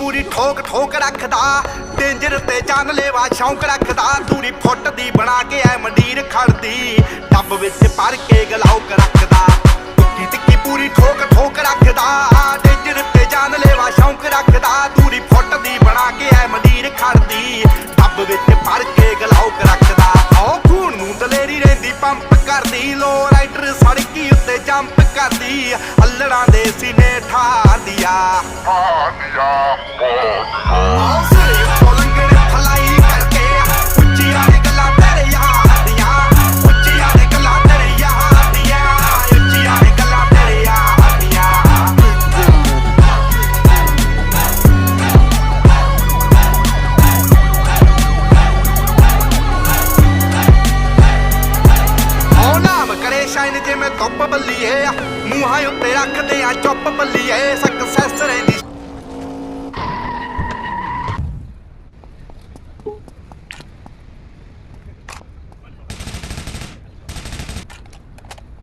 ਪੂਰੀ ਠੋਕ ਠੋਕ ਰੱਖਦਾ, ਡੇਂਜਰ ਤੇ ਜਾਨਲੇਵਾ ਸ਼ੌਂਕ ਰੱਖਦਾ। ਦੂਰੀ ਫੁੱਟ ਦੀ ਬਣਾ ਕੇ ਐ ਮੰਡੀਰ ਖੜਦੀ, ਡੱਬ ਵਿੱਚ ਭਰ ਕੇ ਗਲਾਉਕ ਰੱਖਦਾ। ਟਿੱਕੀ ਟਿੱਕੀ ਪੂਰੀ ਠੋਕ ਠੋਕ ਰੱਖਦਾ, ਡੇਂਜਰ ਤੇ ਜਾਨਲੇਵਾ ਸ਼ੌਂਕ ਰੱਖਦਾ। ਦੂਰੀ ਫੁੱਟ ਦੀ ਬਣਾ ਕੇ ਐ ਮੰਡੀਰ ਖੜਦੀ, ਡੱਬ ਵਿੱਚ ਭਰ ਕੇ ਗਲਾਉਕ ਰੱਖਦਾ। ਓ ਖੂਨ ਨੂੰ ਦਲੇਰੀ ਰਹਿੰਦੀ ਪੰਪ ਕਰਦੀ, ਲੋ ਰਾਈਡਰ ਸੜਕੀ ਉੱਤੇ ਜੰਪ ਕਰਦੀ। ਅੱਲੜਾਂ ਦੇ ਸੀਨੇ ਠਾਰਦੀ ਆ।